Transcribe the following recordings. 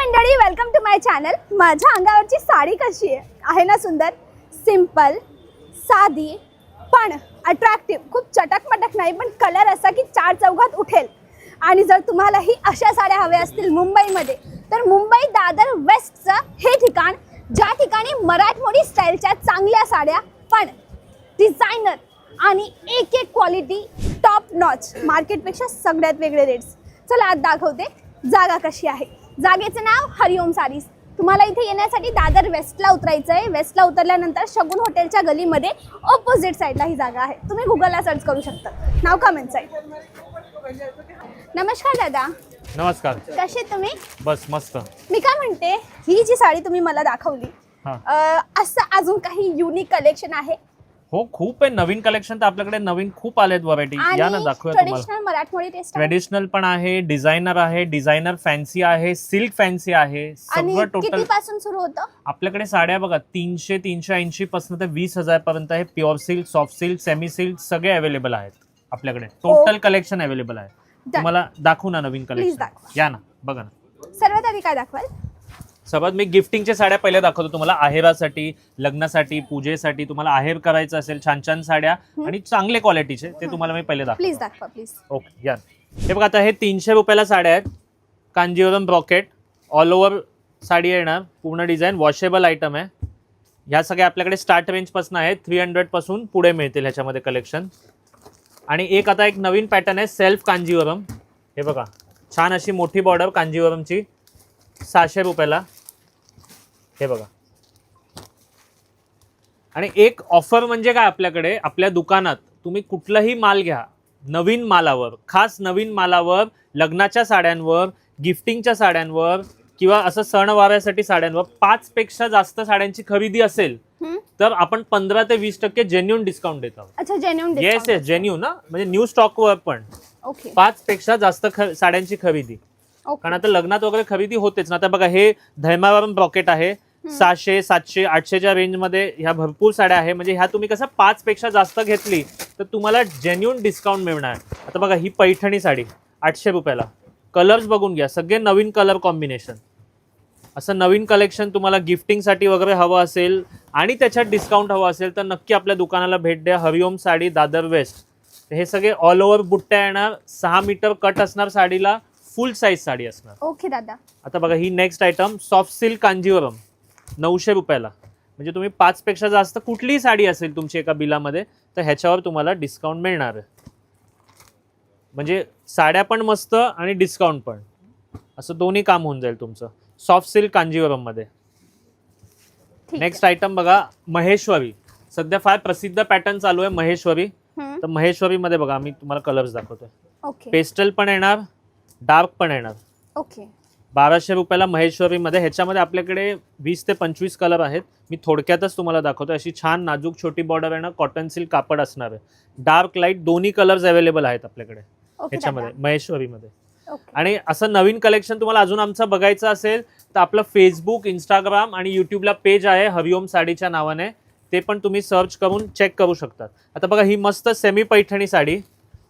मंडळी, welcome to my channel. माझ्या अंगावरची साडी कशी आहे ना सुंदर, सिंपल, साधी पण अट्रॅक्टिव्ह, खूप चटकमटक नाही पण कलर असा की चार चौघात उठेल. आणि जर तुम्हालाही अशा साड्या हव्या असतील मुंबईमध्ये तर मुंबई दादर वेस्टचं हे ठिकाण, ज्या ठिकाणी मराठमोळी स्टाईलच्या चांगल्या साड्या पण डिझायनर आणि एक एक क्वालिटी टॉप नॉच, मार्केटपेक्षा सगळ्यात वेगळे रेट्स. चला आज दाखवते जागा कशी आहे. जागेचं नाव हरिओम सारीज. तुम्हाला इथे येण्यासाठी दादर वेस्टला उतरायचं आहे. वेस्टला उतरल्यानंतर शगुन हॉटेलच्या गलीमध्ये ऑपोजिट साईडला ही जागा आहे. तुम्ही गुगलला सर्च करू शकता. नाव कमेंट साईड. नमस्कार दादा. नमस्कार. कसे तुम्ही? बस मस्त. मी काय म्हणते, ही जी साडी तुम्ही मला दाखवली, असं अजून काही युनिक कलेक्शन आहे? हो, खूप आहे. नवीन कलेक्शन तर आपल्याकडे नवीन खूप आलेत व्हरायटी. या ना दाखवूया तुम्हाला. ट्रेडिशनल मराठमोळी टेस्ट, ट्रेडिशनल पण आहे, डिझायनर आहे, डिझायनर फॅन्सी आहे, सिल्क फॅन्सी आहे. सगळं टोटल किती पासून सुरू होतं आपल्याकडे साड्या बघा 300-380 पासून ते 20,000 पर्यंत आहे. Pure silk, soft silk, semi silk सगळे अवेलेबल आहेत आपल्याकडे. टोटल कलेक्शन अवेलेबल आहे. तुम्हाला दाखवू ना नवीन कलेक्शन. या ना बघा ना. सर्वात आधी काय दाखवाल? सर्वात मी गिफ्टिंगच्या साड्या पहिल्या दाखवतो तुम्हाला. आहेरासाठी, लग्नासाठी, पूजेसाठी तुम्हाला आहेर करायचं असेल, छान छान साड्या आणि चांगले क्वालिटीचे, ते तुम्हाला मी पहिले दाखवतो. प्लीज दाखवा प्लीज. ओके या. हे बघा, आता हे 300 रुपयाला साड्या आहेत. Kanjeevaram brocade all over sari येणार, पूर्ण डिझाईन, वॉशेबल आयटम आहे. ह्या सगळ्या आपल्याकडे स्टार्ट रेंज पासून आहेत. 300 पासून पुढे मिळतील ह्याच्यामध्ये कलेक्शन. आणि एक आता नवीन पॅटर्न आहे सेल्फ कांजीवरम. हे बघा, छान अशी मोठी बॉर्डर कांजीवरमची, 600 रुपयाला. हे बघा. आणि एक ऑफर म्हणजे काय, आपल्याकडे आपल्या दुकानात तुम्ही कुठलाही माल घ्या, नवीन मालावर, खास नवीन मालावर, लग्नाच्या साड्यांवर, गिफ्टिंगच्या साड्यांवर किंवा असं सणवारासाठी साड्यांवर 5 पेक्षा जास्त साड्यांची खरेदी असेल तर आपण 15 ते 20% जेन्युन डिस्काउंट देतो. अच्छा, genuine discount? Yes yes, genuine ना, म्हणजे न्यू स्टॉकवर पण. ओके. 5 पेक्षा जास्त साड्यांची खरेदी. कारण आता लग्नात वगैरे खरेदी होतेच ना. आता बघा, हे धैमावरम ब्रॉकेट आहे. 600, 700, 800च्या रेंजमध्ये ह्या भरपूर साड्या आहे. म्हणजे ह्या तुम्ही कसं 5 पेक्षा जास्त घेतली तर तुम्हाला जेन्युन डिस्काउंट मिळणार. आता बघा, ही पैठणी साडी 800 रुपयाला. कलर्स बघून घ्या, सगळे नवीन कलर कॉम्बिनेशन. असं नवीन कलेक्शन तुम्हाला गिफ्टिंगसाठी वगैरे हवं असेल आणि त्याच्यात डिस्काउंट हवं असेल तर नक्की आपल्या दुकानाला भेट द्या. हरिओम साडी, दादर वेस्ट. हे सगळे ऑल ओव्हर बुट्ट्या येणार, 6 मीटर कट असणार साडीला, फुल साईज साडी असणार. ओके दादा. आता बघा, ही next item soft silk Kanjeevaram 900 रुपयाला. म्हणजे तुम्ही 5 पेक्षा जास्त कुठलीही साडी असेल तुमची एका बिलामध्ये तर ह्याच्यावर तुम्हाला डिस्काउंट मिळणार आहे. म्हणजे साड्या पण मस्त आणि डिस्काउंट पण, असं दोन्ही काम होऊन जाईल तुमचं सॉफ्ट सिल्क कांजीवरम मध्ये. नेक्स्ट आयटम बघा, महेश्वरी. सध्या फार प्रसिद्ध पॅटर्न चालू आहे महेश्वरी. तर महेश्वरी मध्ये बघा, मी तुम्हाला कलर्स दाखवतोय. ओके. पेस्टल पण येणार, डार्क पण येणार. ओके. 1200 रुपयाला महेश्वरी मध्ये. ह्याच्यामध्ये आपल्याकडे 20 ते 25 कलर आहेत. मी थोडक्यातच तुम्हाला दाखवतो. अशी छान नाजूक छोटी बॉर्डर आहे ना, कॉटन सिल्क कापड असणार आहे. डार्क लाईट दोन्ही कलर्स अवेलेबल आहेत आपल्याकडे ह्याच्यामध्ये महेश्वरीमध्ये. आणि असं नवीन कलेक्शन तुम्हाला अजून आमचं बघायचं असेल तर आपलं फेसबुक, इंस्टाग्राम आणि युट्यूबला पेज आहे हरिओम साडीच्या नावाने. ते पण तुम्ही सर्च करून चेक करू शकतात. आता बघा, ही मस्त semi Paithani sari,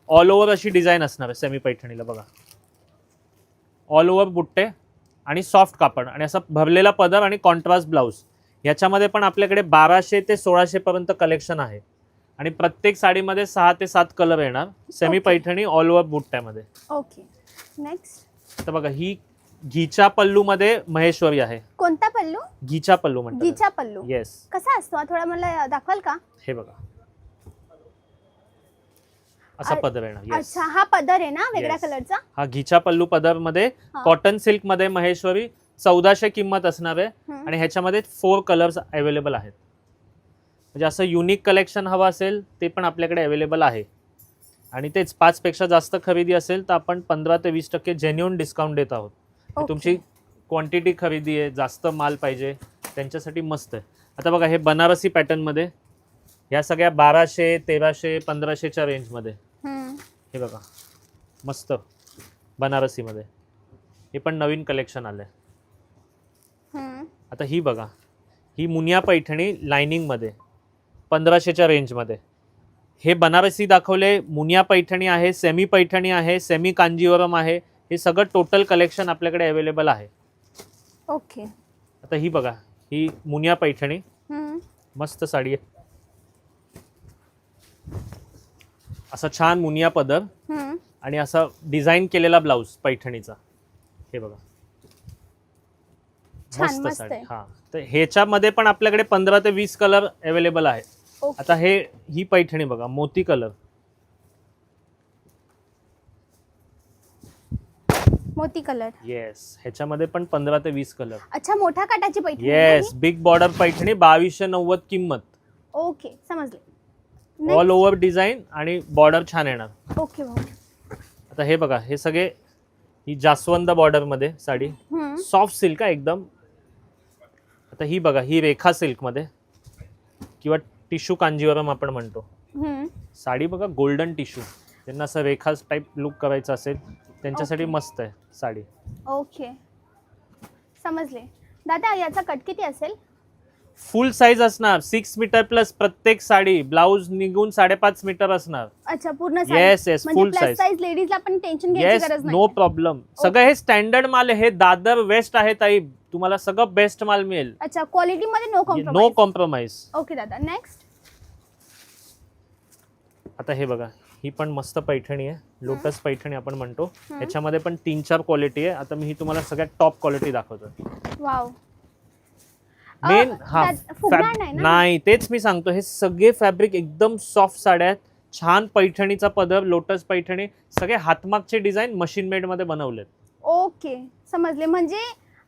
all over अशी डिझाईन असणार आहे सेमी पैठणीला. बघा, ऑल ओव्हर बुट्टे आणि सॉफ्ट कापड आणि असा भरलेला पदर आणि कॉन्ट्रास्ट ब्लाऊज. याच्यामध्ये पण आपल्याकडे 1200 ते 1600 पर्यंत कलेक्शन आहे. आणि प्रत्येक साडीमध्ये 6 ते 7 कलर येणार. सेमी पैठणी ऑल ओव्हर बुट्ट्यामध्ये. ओके. नेक्स्ट. तर बघा, ही घीच्या पल्लू मध्ये महेश्वरी आहे. कोणता पल्लू? घीच्या पल्लू म्हणतात. घीचा पल्लू. येस. कसा असतो थोडा मला दाखवाल का? हे बघा, असा पदर येणार. अच्छा, हा पदर आहे ना वेगळ्या कलरचा. हा घीच्या पल्लू पदर मध्ये, कॉटन सिल्क मध्ये महेश्वरी. 1400 किंमत असणार आहे. आणि ह्याच्यामध्ये 4 कलर्स अवेलेबल आहेत. म्हणजे असं युनिक कलेक्शन हवं असेल ते पण आपल्याकडे अवेलेबल आहे. आणि तेच 5 पेक्षा जास्त खरेदी असेल तर आपण 15 ते 20% जेन्युन डिस्काउंट देत आहोत. तुमची क्वांटिटी खरेदी आहे, जास्त माल पाहिजे त्यांच्यासाठी मस्त आहे. आता बघा, हे बनारसी पॅटर्न मध्ये, ह्या सगळ्या 1200, 1300, 1500च्या रेंजमध्ये. हे बघा, मस्त बनारसी मध्ये. हे पण नवीन कलेक्शन आलंय. आता ही बघा, ही मुनिया पैठणी लाइनिंग मध्ये 1500च्या रेंजमध्ये. हे बनारसी दाखवले, मुनिया पैठणी आहे, सेमी पैठणी आहे, सेमी कांजीवरम आहे. हे सगळं टोटल कलेक्शन आपल्याकडे अवेलेबल आहे. ओके. आता ही बघा, ही मुनिया पैठणी, मस्त साडी आहे. असा छान मुनिया पदर आणि असा डिझाईन केलेला ब्लाऊज पैठणीचा. हे बघा, छान, मस्त मस्त साडी. आहे. हा, तर ह्याच्यामध्ये पण आपल्याकडे 15 ते 20 कलर अवेलेबल आहे. ओके. आता ही पैठणी बघा, मोती कलर. मोती कलर. येस, ह्याच्यामध्ये पण 15 ते 20 कलर. अच्छा, मोठ्या काटाची Paithani. Yes, big border Paithani, 2290 किंमत. ओके, समजले. ऑल ओव्हर डिझाईन आणि बॉर्डर छान येणार. ओके भाऊ. आता हे बघा, हे सगळे ही जास्वंद बॉर्डर मध्ये साडी, सॉफ्ट सिल्क आहे एकदम. आता ही बघा, ही रेखा सिल्क मध्ये किंवा टिश्यू कांजीवरम आपण म्हणतो. साडी बघा, गोल्डन टिश्यू. त्यांना असं रेखा टाईप लुक करायचा असेल त्यांच्यासाठी मस्त आहे साडी. ओके, समजले. दादा, याचा कट किती असेल? फुल साईज असणार, 6 मीटर प्लस प्रत्येक साडी. ब्लाऊज निघून 5.5 मीटर असणार. अच्छा, पूर्ण yes yes, full plus size. Size लेडीजला पण टेन्शन येस, घ्यायची गरज नाही. No problem. सगळं हे स्टँडर्ड माल आहे. हे दादर वेस्ट आहे ताई, तुम्हाला सगळं बेस्ट माल मिळेल. अच्छा, क्वालिटी मध्ये no compromise. No compromise. Okay दादा, नेक्स्ट. आता हे बघा, ही पण मस्त पैठणी आहे, लोटस पैठणी आपण म्हणतो. याच्यामध्ये पण 3-4 क्वालिटी आहे. आता मी ही तुम्हाला सगळ्यात टॉप क्वालिटी दाखवतो. वाव. मेन फुगणार नाही ना? नाही, तेच मी सांगतो. हे सगळे फॅब्रिक एकदम सॉफ्ट साड्या आहेत. छान पैठणीचा पदर, लोटस पैठणी, सगळे हातमागचे डिझाईन मशीन मेड मध्ये बनवलेत. ओके, समजले. म्हणजे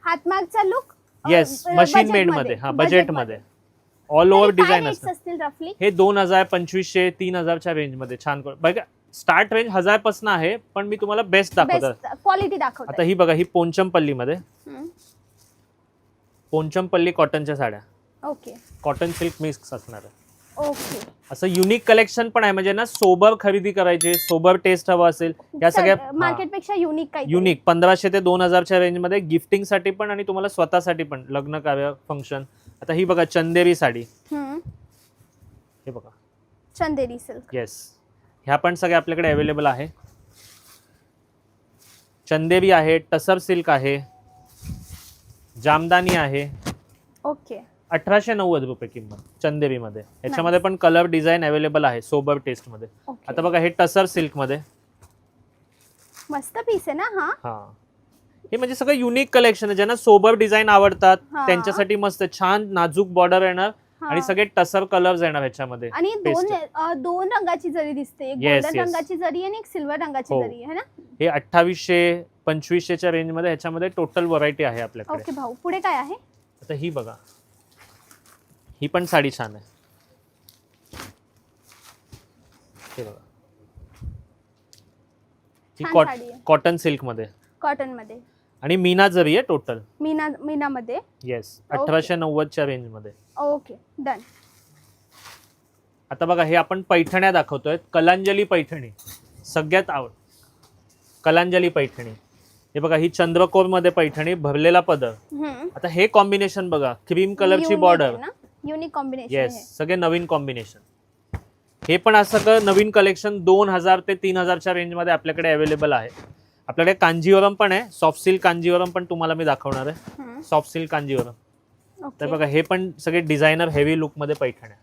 हातमागचा लुक. येस, मशीन मेड मध्ये. हा, बजेट मध्ये. ऑल ओव्हर डिझाईन असतं. रफली हे 2000, 2500, 3000च्या रेंज मध्ये छान. बघा, स्टार्ट रेंज 1000 पासून आहे, पण मी तुम्हाला बेस्ट दाखवतो. क्वालिटी दाखवतो. आता ही बघा, ही पोंचमपल्ली मध्ये, पोंचमपल्ली कॉटनच्या साड्या. ओके. कॉटन सिल्क मिक्स असणार आहे. ओके. असं युनिक कलेक्शन पण आहे. म्हणजे ना, सोबर खरेदी करायची, सोबर टेस्ट हवा असेल, या सगळ्या मार्केट पेक्षा युनिक काही. युनिक 1500 ते 2000च्या रेंज मध्ये, गिफ्टिंग साठी पण आणि तुम्हाला स्वतःसाठी पण, लग्न कार्य, फंक्शन. आता ही बघा, चंदेरी साडी. हे बघा, चंदेरी सिल्क. येस, ह्या पण सगळ्या आपल्याकडे अवेलेबल आहे. चंदेरी आहे, टसर सिल्क आहे, जामदानी आहे. ओके. 1890 रुपये किंमत चंदेरी मध्ये. याच्यामध्ये पण कलर डिझाईन अवेलेबल आहे सोबर टेस्ट मध्ये. आता बघा, हे टसर सिल्क मध्ये मस्त पीस आहे ना. हा, हे म्हणजे सगळं युनिक कलेक्शन आहे. ज्यांना सोबर डिझाईन आवडतात त्यांच्यासाठी मस्त छान नाजूक बॉर्डर येणार आणि सगळे टसर कलर्स येणार ह्याच्यामध्ये. आणि दोन रंगाची जरी दिसते, एक गोल्डन रंगाची जरी आणि एक सिल्वर रंगाची जरी आहे ना. हे 2800, 2500च्या रेंज मध्ये ह्याच्यामध्ये टोटल व्हरायटी आहे आपल्याकडे. ओके भाऊ, पुढे काय आहे? आता ही बघा, ही पण साडी छान आहे. हे बघा, ही कॉटन सिल्क मध्ये, कॉटन मध्ये आणि मीना जरी आहे टोटल. मीना मध्ये. येस, 1890च्या रेंज मध्ये. Okay, done. आता बघा, हे आपण पैठण्या दाखवतोय. कलांजली पैठणी सगळ्यात कलांजली पैठणी. हे बघा, ही चंद्रकोर मध्ये पैठणी, भरलेला पदर. आता हे कॉम्बिनेशन बघा, क्रीम कलरची बॉर्डर. Unique combination. येस, सगळे नवीन कॉम्बिनेशन. हे पण असं सगळं नवीन कलेक्शन 2000 ते 3000च्या रेंज मध्ये आपल्याकडे अवेलेबल आहे. आपल्याकडे कांजीवरम पण आहे, सॉफ्ट सिल्क कांजीवरम पण तुम्हाला मी दाखवणार आहे. Soft silk Kanjeevaram. तर बघा, हे पण सगळे डिझायनर हेवी लुक मध्ये पैठण्या.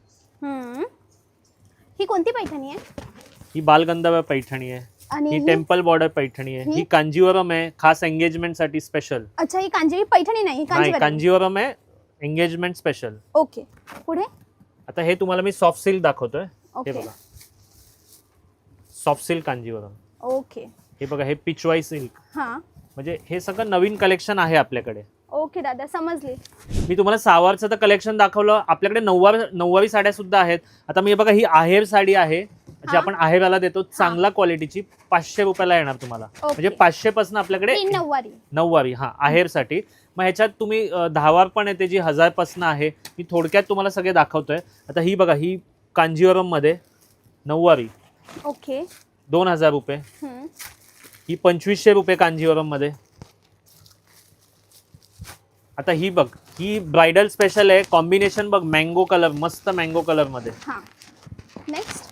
ही कोणती पैठणी आहे? ही बालगंधर्व पैठणी आहे. ही टेम्पल बॉर्डर पैठणी आहे. ही कांजीवरम आहे, खास एंगेजमेंट साठी स्पेशल. अच्छा, ही कांजीवरी पैठणी नाही, कांजीवरम आहे, एंगेजमेंट स्पेशल. ओके, पुढे. आता हे तुम्हाला मी सॉफ्ट सिल्क दाखवतोय. हे बघा, सॉफ्ट सिल्क कांजीवरम. ओके. हे बघा, हे पिचवाई सिल्क. म्हणजे हे सगळं नवीन कलेक्शन आहे आपल्याकडे. ओके दादा, समजले. मी तुम्हाला सहावारचं तर कलेक्शन दाखवलं. आपल्याकडे नऊवारी साड्या सुद्धा आहेत. आता मी बघा, ही आहेर साडी आहे, जी आपण आहेराला देतो, चांगला क्वालिटीची. 500 रुपयाला येणार तुम्हाला. म्हणजे 500 पासून आपल्याकडे नऊवारी. हा, आहेर साठी. मग ह्याच्यात तुम्ही 10 वार पण येते, जी 1000 पासून आहे. मी थोडक्यात तुम्हाला सगळे दाखवतोय. आता ही बघा, ही कांजीवरम मध्ये नऊवारी. ओके. 2000 रुपये. ही 2500 रुपये कांजीवरम मध्ये. आता ही बघ, ही ब्राइडल स्पेशल आहे. कॉम्बिनेशन बघ, मँगो कलर, मस्त मँगो कलर मध्ये. नेक्स्ट.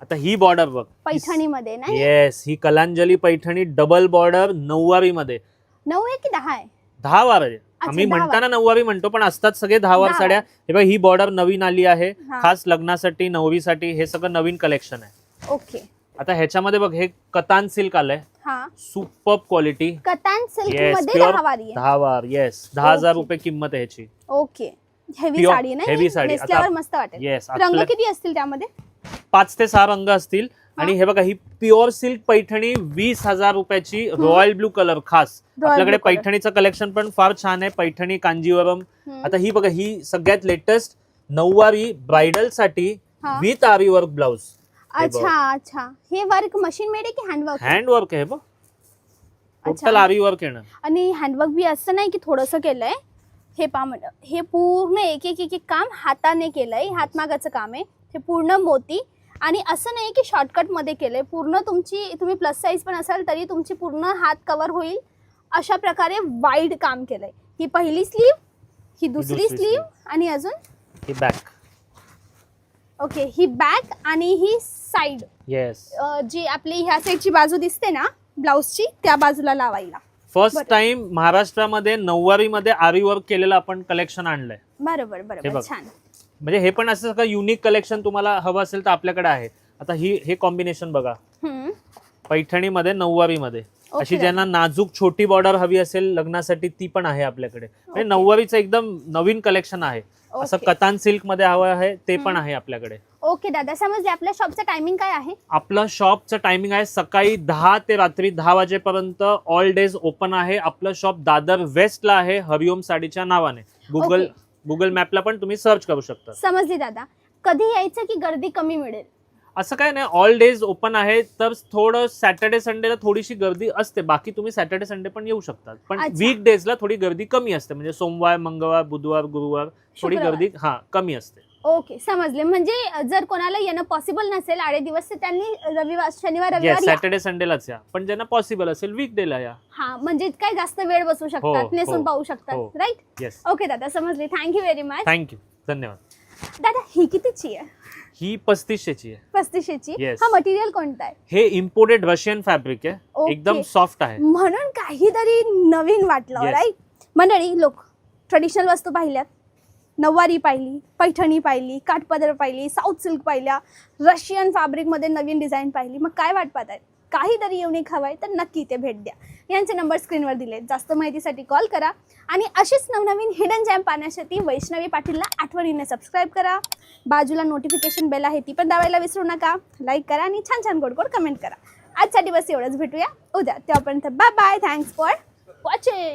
आता ही बॉर्डर बघ, पैठणी मध्ये ना. येस, ही कलांजली पैठणी, डबल बॉर्डर, नऊवारी मध्ये. 9 आहे की 10 आहे? 10 वार आहे. आम्ही 10 म्हणताना 9वारी म्हणतो पण असतात सगळे 10 वार 10 साड्या. हे बघा ही बॉर्डर नवीन आली आहे, हा. खास लग्नासाठी 9वीसाठी हे सगळं नवीन कलेक्शन आहे. ओके. आता ह्याच्यामध्ये बघ हे कतान सिल्क आलंय, हा, सुपर क्वालिटी. कतान सिल्क येस मध्ये प्युअर 10 वारी आहे. 10 वार. Yes 10,000 okay. रुपये किंमत आहे ह्याची. ओके. हेवी Pure- साडी नाही, heavy साडी. नेसल्यावर आता- मस्त वाटेल. येस रंग किती असतील त्यामध्ये? 5 ते 6 रंग असतील. आणि हे बघा ही प्युअर सिल्क पैठणी 20,000 रुपयाची, रॉयल ब्लू कलर खास. Royal आपल्याकडे blue color. पैठणीचं कलेक्शन पण फार छान आहे, पैठणी कांजीवरम. आता ही बघा ही सगळ्यात लेटेस्ट 9वारी ब्रायडल साठी हा. विथ आरी वर्क ब्लाउज. अच्छा अच्छा. हे वर्क मशीन मेड आहे की हँडवर्क? हँड वर्क आहे बघ, अच्छा. टोटल आरी वर्क येणं. आणि हँडवर्क बी असं नाही की थोडंसं केलंय. हे हे पूर्ण एक एक एक एक काम हाताने केलंय, हातमागाचं काम आहे. हे पूर्ण मोती. आणि असं नाही की शॉर्टकट मध्ये केलंय, पूर्ण तुम्ही प्लस साईज पण असाल तरी तुमची पूर्ण हात कव्हर होईल अशा प्रकारे वाईड काम केलंय. ही पहिली स्लीव, ही दुसरी दुसरी स्लीव आणि अजून ही बॅक. ओके, ही बॅक आणि ही साईड. येस जी आपली ह्या साईडची बाजू दिसते ना ब्लाउजची, त्या बाजूला लावायला. फर्स्ट बरं. टाइम महाराष्ट्रामध्ये 9वारी मध्ये आरी वर्क केलेलं आपण कलेक्शन आणलंय. बरोबर हे बरोबर, बघ. छान. म्हणजे हे पण असं युनिक कलेक्शन तुम्हाला हवं असेल तर आपल्याकडे आहे. आता हे कॉम्बिनेशन बघा, हम्म. पैठणीमध्ये 9वारी मध्ये ओके अशी दादा. ज्यांना नाजूक छोटी बॉर्डर हवी असेल लग्नासाठी ती पण आहे आपल्याकडे. म्हणजे 9वारीचं एकदम नवीन कलेक्शन आहे. असं ओके. कतान सिल्क मध्ये हवं आहे ते पण आहे आपल्याकडे. ओके दादा, समजले. आपल्या शॉपचं टायमिंग काय आहे? आपलं शॉपचं टायमिंग आहे सकाळी 10 ते रात्री 10 वाजेपर्यंत ऑल डेज ओपन आहे. आपलं शॉप दादर वेस्टला आहे, हरिओम साडीच्या नावाने. गुगल मॅपला पण तुम्ही सर्च करू शकता. समजली दादा. कधी यायचं की गर्दी कमी मिळेल? असं काय नाही, ऑल डेज ओपन आहे. तर थोडं सॅटर्डे संडेला थोडीशी गर्दी असते, बाकी तुम्ही सॅटर्डे संडे पण येऊ शकतात. पण अच्छा. वीक डेजला थोडी गर्दी कमी असते, म्हणजे सोमवार मंगळवार बुधवार गुरुवार थोडी शुक्रवार. गर्दी कमी असते. ओके, समजले. म्हणजे जर कोणाला येणं पॉसिबल नसेल आडे दिवस, तर त्यांनी शनिवार येस रविवार सॅटर्डे संडेलाच या, पण ज्यांना पॉसिबल असेल वीक डेला या. हा, म्हणजे काय जास्त वेळ बसू शकतात, हो, नेसून हो, पाहू शकतात. हो. राईट. येस ओके दादा, समजले. Thank you very much. थँक्यू, धन्यवाद. दादा, ही कितीची आहे? ही 3500ची आहे. 3500ची. Yes. हा मटेरियल कोणता आहे? हे इम्पोर्टेड रशियन फॅब्रिक आहे, ओके. एकदम सॉफ्ट आहे. म्हणून काहीतरी नवीन वाटलं. Yes. राईट. मंडळी, लोक ट्रेडिशनल वस्तू पाहिल्यात, 9वारी पाहिली, पैठणी पाहिली, काठपदर पाहिली, साऊथ सिल्क पाहिल्या, रशियन फॅब्रिकमध्ये नवीन डिझाईन पाहिली. मग काय वाट पाहताय? काहीतरी युनिक हवंय तर नक्की इथे भेट द्या. यांचे नंबर स्क्रीनवर दिले. जास्त माहितीसाठी कॉल करा. आणि अशीच नवनवीन हिडन जॅम पाहण्यासाठी वैष्णवी पाटीलला आठवणीने सबस्क्राईब करा. बाजूला नोटिफिकेशन बेल आहे, ती पण दाबायला विसरू नका. लाईक करा आणि छान छान गोड गोड कमेंट करा. आजचा दिवस एवढंच, भेटूया उद्या. तेव्हापर्यंत bye bye. Thanks for watching.